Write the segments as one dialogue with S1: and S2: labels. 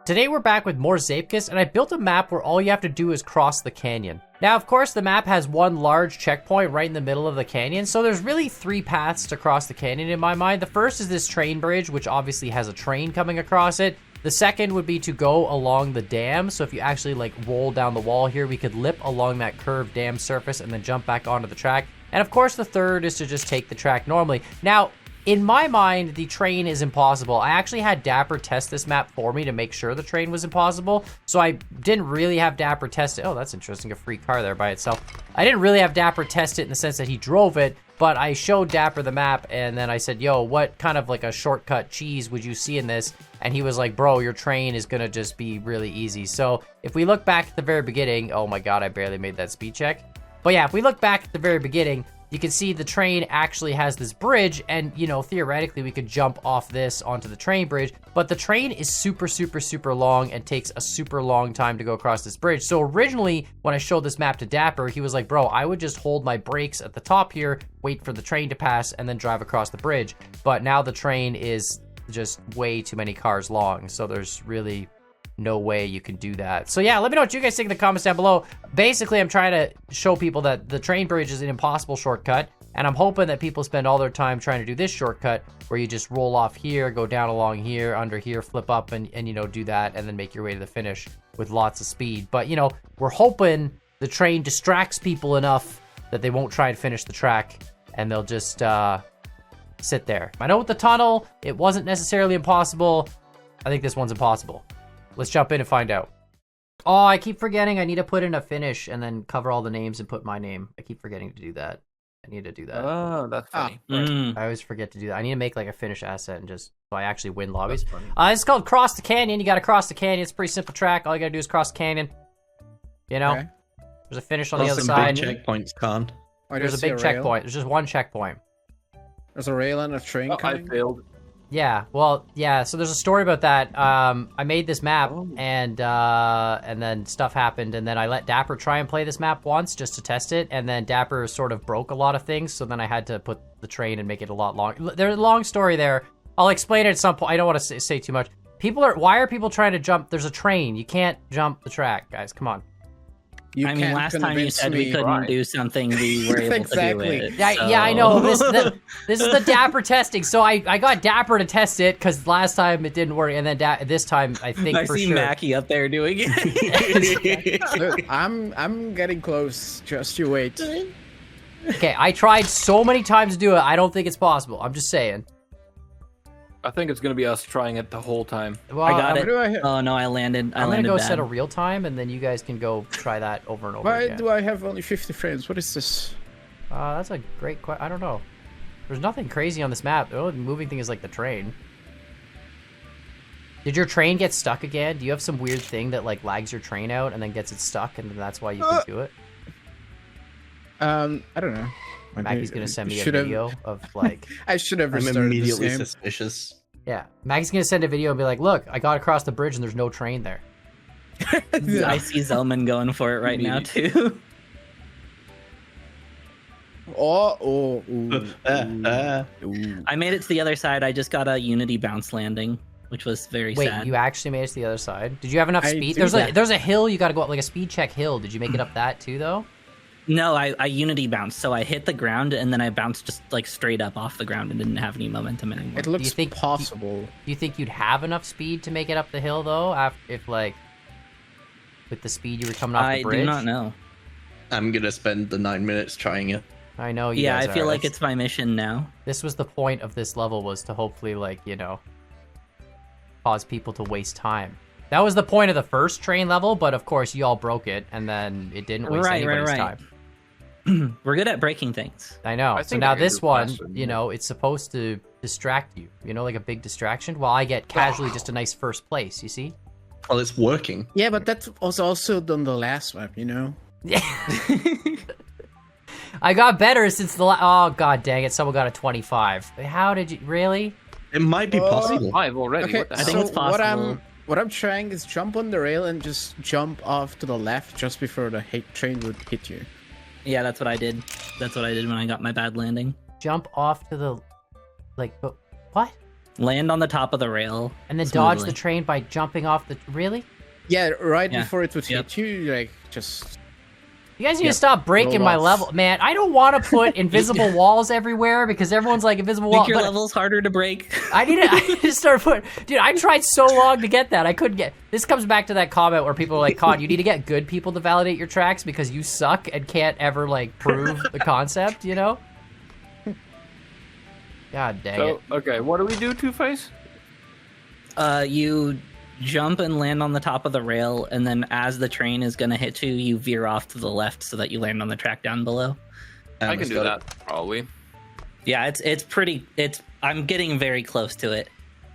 S1: Today we're back with more Zeepkist, and I built a map where all you have to do is cross the canyon. Now, of course, the map has one large checkpoint right in the middle of the canyon, so there's really 3 paths to cross the canyon in my mind. The first is this train bridge, which obviously has a train coming across it. The second would be to go along the dam, so if you actually like roll down the wall here, we could lip along that curved dam surface and then jump back onto the track. And of course, the third is to just take the track normally. Now, in my mind, the train is impossible. I actually had Dapper test this map for me to make sure the train was impossible. So I didn't really have Dapper test it. Oh, that's interesting. A free car there by itself. I didn't really have Dapper test it in the sense that he drove it, but I showed Dapper the map and then I said, yo, what kind of like a shortcut cheese would you see in this? And he was like, bro, your train is gonna just be really easy. So if we look back at the very beginning, oh my God, I barely made that speed check. But yeah, if we look back at the very beginning, you can see the train actually has this bridge and, you know, theoretically we could jump off this onto the train bridge, but the train is super, super, super long and takes a super long time to go across this bridge. So originally, when I showed this map to Dapper, he was like, bro, I would just hold my brakes at the top here, wait for the train to pass, and then drive across the bridge. But now the train is just way too many cars long, so there's really no way you can do that. So yeah, let me know what you guys think in the comments down below. Basically, I'm trying to show people that the train bridge is an impossible shortcut, and I'm hoping that people spend all their time trying to do this shortcut where you just roll off here, go down along here, under here, flip up, and you know, do that, and then make your way to the finish with lots of speed. But you know, we're hoping the train distracts people enough that they won't try and finish the track, and they'll just sit there. I know with the tunnel, it wasn't necessarily impossible. I think this one's impossible. Let's jump in and find out. Oh, I keep forgetting I need to put in a finish and then cover all the names and put my name. I keep forgetting to do that. I need to do that.
S2: Oh, that's funny.
S1: I always forget to do that. I need to make like a finish asset and just so I actually win lobbies. It's called Cross the Canyon. You got to cross the canyon. It's a pretty simple track. All you got to do is cross the canyon. You know, there's a finish on the other side.
S3: Big checkpoints, Khan.
S1: There's a big checkpoint. There's just one checkpoint.
S4: There's a rail and a train coming.
S2: I failed.
S1: Yeah, well, yeah, so there's a story about that. I made this map, and then stuff happened, and then I let Dapper try and play this map once just to test it, and then Dapper sort of broke a lot of things, so then I had to put the train and make it a lot long. There's a long story there. I'll explain it at some point. I don't want to say too much. Why are people trying to jump? There's a train. You can't jump the track, guys. Come on.
S5: I mean, last time you said we couldn't do something, we were able to do it.
S1: Yeah, I know. This is the Dapper testing. So I got Dapper to test it because last time it didn't work, and then this time I think
S5: I
S1: for
S5: see
S1: sure.
S5: Mackie up there doing it.
S4: Look, I'm getting close. Just you wait.
S1: Okay, I tried so many times to do it. I don't think it's possible. I'm just saying.
S2: I think it's gonna be us trying it the whole time.
S1: Well,
S5: I got it. Oh no, I landed.
S1: I'm gonna go
S5: bad.
S1: set a real time, and then you guys can go try that over and over
S4: Why
S1: again.
S4: do I have only 50 frames? What is this?
S1: That's a great question. I don't know. There's nothing crazy on this map. The only moving thing is like the train. Did your train get stuck again? Do you have some weird thing that like lags your train out and then gets it stuck, and then that's why you can do it?
S4: I don't know.
S1: Maggie's gonna send me a video of like.
S4: I should have.
S3: I'm
S4: restarted
S3: immediately
S4: this game.
S3: suspicious.
S1: Yeah, Maggie's gonna send a video and be like, "Look, I got across the bridge and there's no train there."
S5: I see Zelman going for it right now too. I made it to the other side. I just got a Unity bounce landing, which was very sad.
S1: Wait, you actually made it to the other side? Did you have enough speed? There's a hill you got to go up, like a speed check hill. Did you make it up that too, though?
S5: No, I Unity bounced, so I hit the ground and then I bounced just like straight up off the ground and didn't have any momentum anymore.
S4: It looks possible.
S1: Do you think you'd have enough speed to make it up the hill though? If like with the speed you were coming off the bridge?
S5: I do not know.
S3: I'm gonna spend the 9 minutes trying it.
S1: I know you
S5: Yeah,
S1: guys
S5: I feel
S1: are.
S5: like it's my mission now.
S1: This was the point of this level, was to hopefully like, you know, cause people to waste time. That was the point of the first train level, but of course you all broke it and then it didn't waste anybody's time.
S5: We're good at breaking things.
S1: I know. So now this one, you know, it's supposed to distract you. You know, like a big distraction. While I get casually just a nice first place, you see?
S3: Well, it's working.
S4: Yeah, but that was also done the last map, you know?
S1: Yeah. I got better since the oh god dang it, someone got a 25. How did you really?
S3: It might be possible.
S2: I've already.
S4: Okay,
S2: What the
S5: I think
S2: hell?
S5: it's possible.
S4: What I'm trying is jump on the rail and just jump off to the left just before the train would hit you.
S5: Yeah, that's what I did. That's what I did when I got my bad landing.
S1: Jump off to the like but what?
S5: Land on the top of the rail.
S1: And then dodge
S5: smoothly.
S1: the train by jumping off the... Really?
S4: Yeah, right
S5: Yeah.
S4: before it would
S5: Yep.
S4: hit you, like, just...
S1: You guys need
S4: Yep.
S1: to stop breaking
S4: Roll
S1: my
S4: off.
S1: level. Man, I don't want to put invisible walls everywhere because everyone's like invisible wall.
S5: Make your
S1: but
S5: levels harder to break.
S1: I need to start putting... Dude, I tried so long to get that. I couldn't get... This comes back to that comment where people are like, Con, you need to get good people to validate your tracks because you suck and can't ever, like, prove the concept, you know? God dang it.
S2: So, okay, what do we do, Two-Face?
S5: You jump and land on the top of the rail, and then as the train is going to hit you, you veer off to the left so that you land on the track down below.
S2: I can do that, probably.
S5: Yeah, it's pretty. I'm getting very close to it.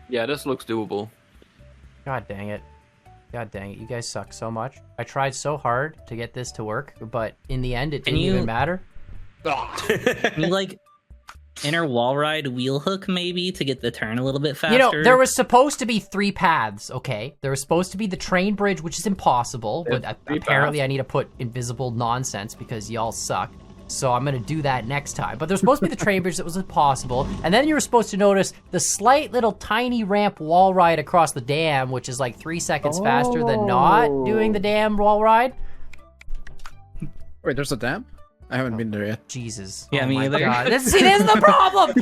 S2: Yeah, this looks doable.
S1: God dang it. God dang it. You guys suck so much. I tried so hard to get this to work, but in the end, it didn't even matter.
S5: Can you like inner wall ride wheel hook maybe to get the turn a little bit faster?
S1: You know, there was supposed to be 3 paths, okay? There was supposed to be the train bridge, which is impossible, but apparently I need to put invisible nonsense because y'all suck. So I'm gonna do that next time. But there's supposed to be the train bridge that was impossible, and then you were supposed to notice the slight little tiny ramp wall ride across the dam, which is like 3 seconds faster than not doing the damn wall ride.
S4: Wait, there's a dam? I haven't been there yet.
S1: Jesus.
S5: Yeah,
S1: Oh
S5: me
S1: my
S5: either.
S1: God. This is the problem!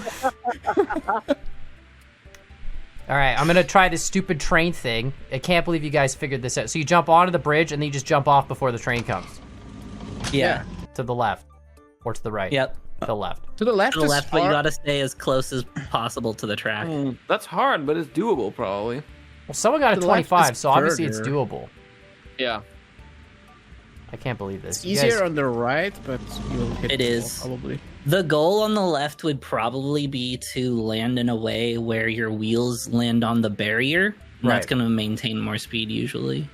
S1: Alright, I'm gonna try this stupid train thing. I can't believe you guys figured this out. So you jump onto the bridge, and then you just jump off before the train comes.
S5: Yeah.
S1: To the left. Or to the right.
S5: Yep.
S1: To the left.
S4: To the left
S5: To the
S4: is
S5: left, but you
S4: hard.
S5: gotta stay as close as possible to the track.
S2: That's hard, but it's doable, probably.
S1: Well, someone got a
S4: To the left
S1: 25,
S4: is
S1: so obviously it's
S4: further.
S1: doable.
S2: Yeah.
S1: I can't believe this.
S4: It's
S1: You
S4: easier
S1: guys-
S4: on the right, but you'll hit
S5: It
S4: the
S5: is.
S4: wall, probably.
S5: The goal on the left would probably be to land in a way where your wheels land on the barrier. And That's
S1: Right.
S5: going to maintain more speed usually.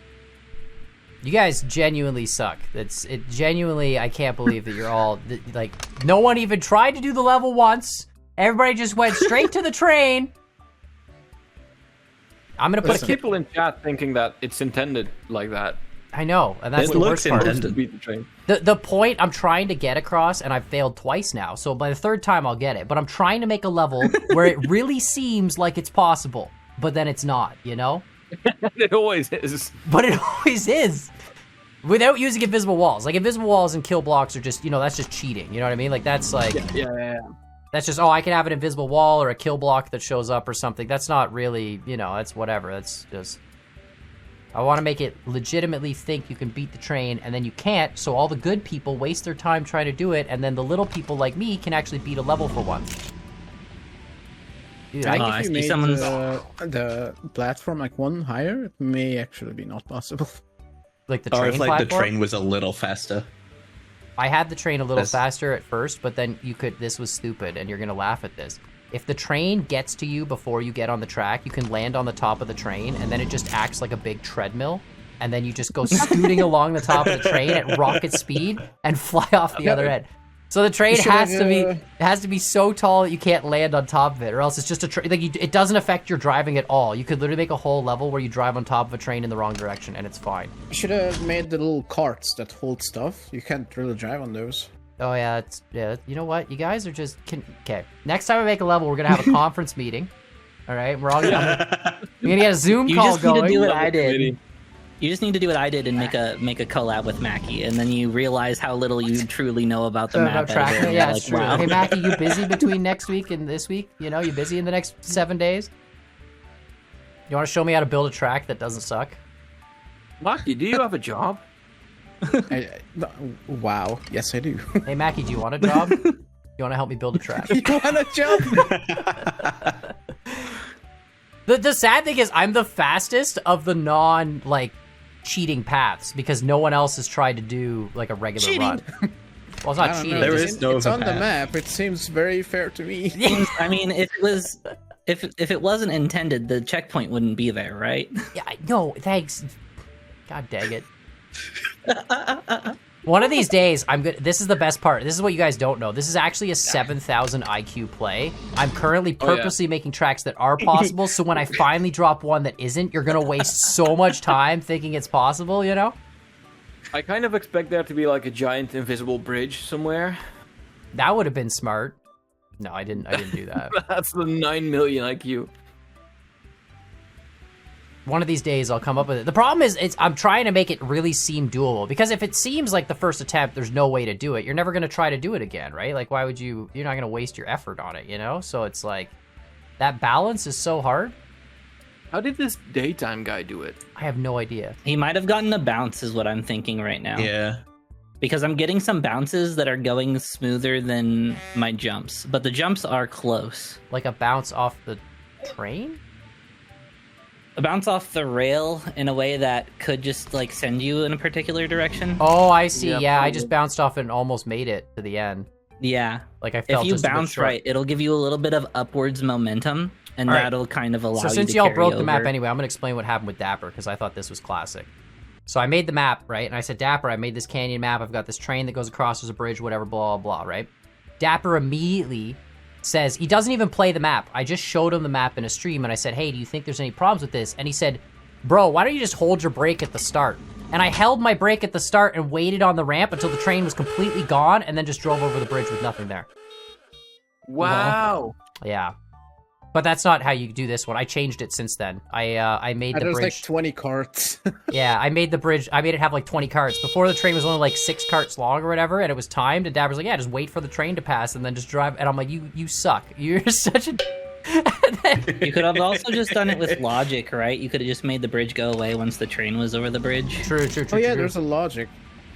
S1: You guys genuinely suck. Genuinely, I can't believe that you're all, like, no one even tried to do the level once. Everybody just went straight to the train. I'm gonna put
S2: There's
S1: a
S2: people in chat thinking that it's intended like that.
S1: I know, and that's
S3: It
S1: the
S3: looks
S1: worst part.
S3: intended.
S2: To beat the train.
S1: The point I'm trying to get across, and I've failed twice now, so by the 3rd time I'll get it, but I'm trying to make a level where it really seems like it's possible, but then it's not, you know?
S2: It always is.
S1: But it always is. Without using invisible walls. Like, invisible walls and kill blocks are just, that's just cheating, you know what I mean? Like, that's like,
S2: Yeah.
S1: that's just, I can have an invisible wall or a kill block that shows up or something. That's not really, that's whatever. That's just... I want to make it legitimately think you can beat the train, and then you can't, so all the good people waste their time trying to do it, and then the little people like me can actually beat a level for once. Dude,
S5: Oh,
S1: I,
S5: I
S4: If you
S5: see
S4: made
S5: someone's-
S4: the platform like 1 higher, it may actually be not possible.
S1: like the
S3: Or
S1: train
S3: if like
S1: platform.
S3: the train was a little faster.
S1: I had the train a little
S3: That's-
S1: faster at first, but then this was stupid, and you're gonna laugh at this. If the train gets to you before you get on the track, you can land on the top of the train, and then it just acts like a big treadmill, and then you just go scooting along the top of the train at rocket speed and fly off the other end. So the train
S4: You should
S1: has
S4: have,
S1: to be so tall that you can't land on top of it, or else it's just a train. Like it doesn't affect your driving at all. You could literally make a whole level where you drive on top of a train in the wrong direction, and it's fine.
S4: You should have made the little carts that hold stuff. You can't really drive on those.
S1: Oh yeah, you know what? You guys are just okay. Next time I make a level, we're gonna have a conference meeting. All right, we're gonna get a Zoom
S5: You
S1: call
S5: just need
S1: going.
S5: to do what
S2: Level
S5: I did.
S2: committee.
S5: You just need to do what I did and make a collab with Mackie, and then you realize how little you truly know about the map.
S1: Track.
S5: editor, and
S1: Yeah,
S5: you're
S1: it's
S5: like,
S1: true.
S5: wow.
S1: Hey Mackie, you busy between next week and this week? You busy in the next 7 days? You want to show me how to build a track that doesn't suck?
S2: Lucky, do you have a job?
S4: Wow. Yes, I do.
S1: Hey Mackie, do you want a job? You want to help me build a track?
S4: You want a job?
S1: The sad thing is I'm the fastest of the cheating paths because no one else has tried to do like a regular
S4: Cheating.
S1: run. Well, it's
S4: I
S1: not
S4: don't
S1: cheating.
S4: know.
S3: There
S1: just-
S3: is no
S4: It's on the
S3: path.
S4: map. It seems very fair to me.
S5: I mean, if it wasn't intended, the checkpoint wouldn't be there, right?
S1: Yeah, no, thanks. God dang it. One of these days, I'm good. This is the best part. This is what you guys don't know. This is actually a 7,000 IQ play. I'm currently
S2: Oh, yeah.
S1: purposely making tracks that are possible, so when I finally drop one that isn't, you're gonna waste so much time thinking it's possible, you know?
S2: I kind of expect there to be like a giant invisible bridge somewhere.
S1: That would have been smart. No, I didn't do that.
S2: That's the 9 million IQ.
S1: One of these days I'll come up with it. The problem is I'm trying to make it really seem doable, because if it seems like the first attempt there's no way to do it, you're never going to try to do it again, right? Like, why would you're not going to waste your effort on it, you know? So it's like, that balance is so hard.
S2: How did this daytime guy do it?
S1: I have no idea.
S5: He might have gotten a bounce is what I'm thinking right now.
S3: Yeah.
S5: Because I'm getting some bounces that are going smoother than my jumps, but the jumps are close.
S1: Like a bounce off the train?
S5: A bounce off the rail in a way that could just like send you in a particular direction.
S1: Oh, I see.
S2: Yeah,
S1: Yeah, I
S2: probably.
S1: just bounced off and almost made it to the end.
S5: Yeah.
S1: Like I felt
S5: If you
S1: just a bit
S5: bounce
S1: short.
S5: right, it'll give you a little bit of upwards momentum, and
S1: All right.
S5: that'll kind of allow
S1: So
S5: you
S1: since
S5: to
S1: y'all
S5: carry
S1: broke the map
S5: over.
S1: anyway, I'm gonna explain what happened with Dapper, because I thought this was classic. So I made the map, right? And I said, Dapper, I made this canyon map. I've got this train that goes across, there's a bridge, whatever, blah, blah, blah, right? Dapper immediately says, he doesn't even play the map. I just showed him the map in a stream, and I said, hey, do you think there's any problems with this? And he said, bro, why don't you just hold your brake at the start? And I held my brake at the start and waited on the ramp until the train was completely gone, and then just drove over the bridge with nothing there.
S2: Wow.
S1: Yeah. But that's not how you do this one. I changed it since then. I made the
S4: There's
S1: bridge.
S4: like 20 carts.
S1: Yeah, I made the bridge. I made it have like 20 carts. Before the train was only like 6 carts long or whatever, and it was timed. And Dad was like, "Yeah, just wait for the train to pass and then just drive." And I'm like, "You suck. You're such a."
S5: You could have also just done it with logic, right? You could have just made the bridge go away once the train was over the bridge.
S1: True.
S4: Oh yeah, there's a logic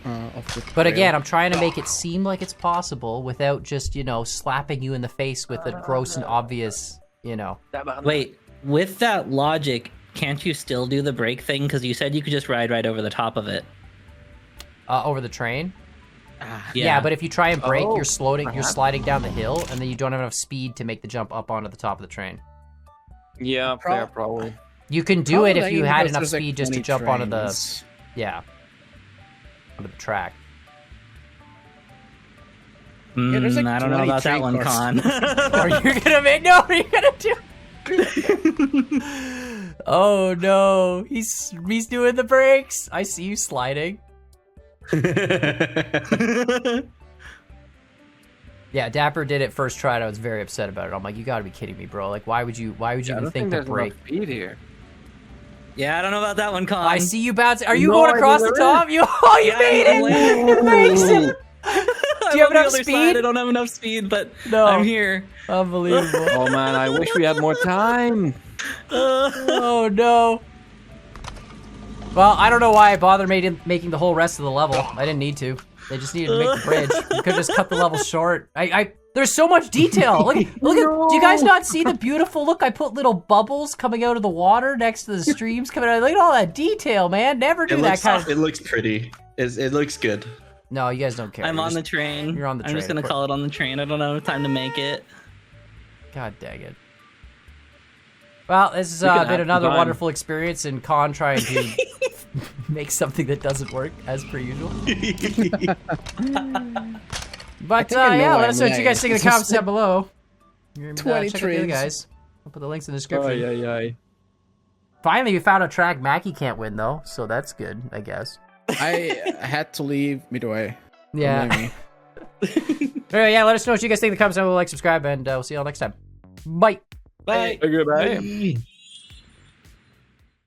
S4: of the
S1: But
S4: trail.
S1: again, I'm trying to make it seem like it's possible without just, slapping you in the face with a gross and obvious,
S5: Wait, with that logic, can't you still do the brake thing? Because you said you could just ride right over the top of it.
S1: over the train.
S5: Yeah,
S1: Yeah, but if you try and brake,
S2: Oh,
S1: you're
S2: perhaps.
S1: you're sliding down the hill, and then you don't have enough speed to make the jump up onto the top of the train.
S2: Yeah, fair, probably.
S1: You can do it if
S4: Probably
S1: you had
S4: because
S1: enough
S4: there's, like,
S1: speed just to
S4: 20
S1: jump onto the
S4: trains.
S1: onto the track.
S4: Yeah, there's, like,
S5: I don't know
S4: 20
S5: about that
S4: train
S5: one,
S4: cars.
S5: Con.
S1: Are you gonna make? No, are you gonna do? Oh no, he's doing the brakes. I see you sliding. Yeah, Dapper did it first try, and I was very upset about it. I'm like, you gotta be kidding me, bro. Like, why would you
S2: I
S1: even
S2: don't
S1: think
S2: think
S1: to
S2: there's
S1: brake?
S2: enough speed here.
S5: Yeah, I don't know about that one, Con.
S1: I see you bouncing. Are you
S2: No,
S1: going
S2: I
S1: across the
S2: think
S1: top? You
S5: Yeah,
S1: made
S5: I'm
S1: it.
S5: landing.
S1: You makes it.
S5: I'm
S1: Do you have
S5: on the
S1: enough
S5: other
S1: speed?
S5: side. I don't have enough speed, but
S1: No.
S5: I'm here.
S1: Unbelievable.
S2: Oh man, I wish we had more time.
S1: Oh no. Well, I don't know why I bothered making the whole rest of the level. I didn't need to. They just needed to make the bridge. You could just cut the level short. There's so much detail. Look at. Do you guys not see the beautiful look? I put little bubbles coming out of the water next to the streams coming out. Look at all that detail, man. Never do that kind of.
S3: It looks pretty. It looks good.
S1: No, you guys don't care.
S5: I'm
S1: You're
S5: on the
S1: just-
S5: train.
S1: you're on the
S5: I'm just
S1: train,
S5: gonna
S1: of
S5: call it on the train. I don't know. Time to make it.
S1: God dang it. Well, this has
S2: We can
S1: been
S2: have
S1: another
S2: some time.
S1: wonderful experience in Con trying to make something that doesn't work as per usual. But
S4: think I know
S1: yeah,
S4: why
S1: let us know
S4: I'm
S1: what you guys think in the
S4: lying.
S1: comments down below. And,
S4: 20
S1: check out the other
S4: trains.
S1: guys. I'll put the links in the
S2: Oh,
S1: description.
S2: yeah.
S1: Finally, we found a track Mackie can't win though, so that's good, I guess.
S4: I had to leave midway. Don't
S1: Yeah.
S4: blame me.
S1: Anyway, yeah, let us know what you guys think in the comments down below. Like, subscribe, and we'll see you all next time. Bye.
S5: Bye.
S2: Goodbye.
S3: Hey.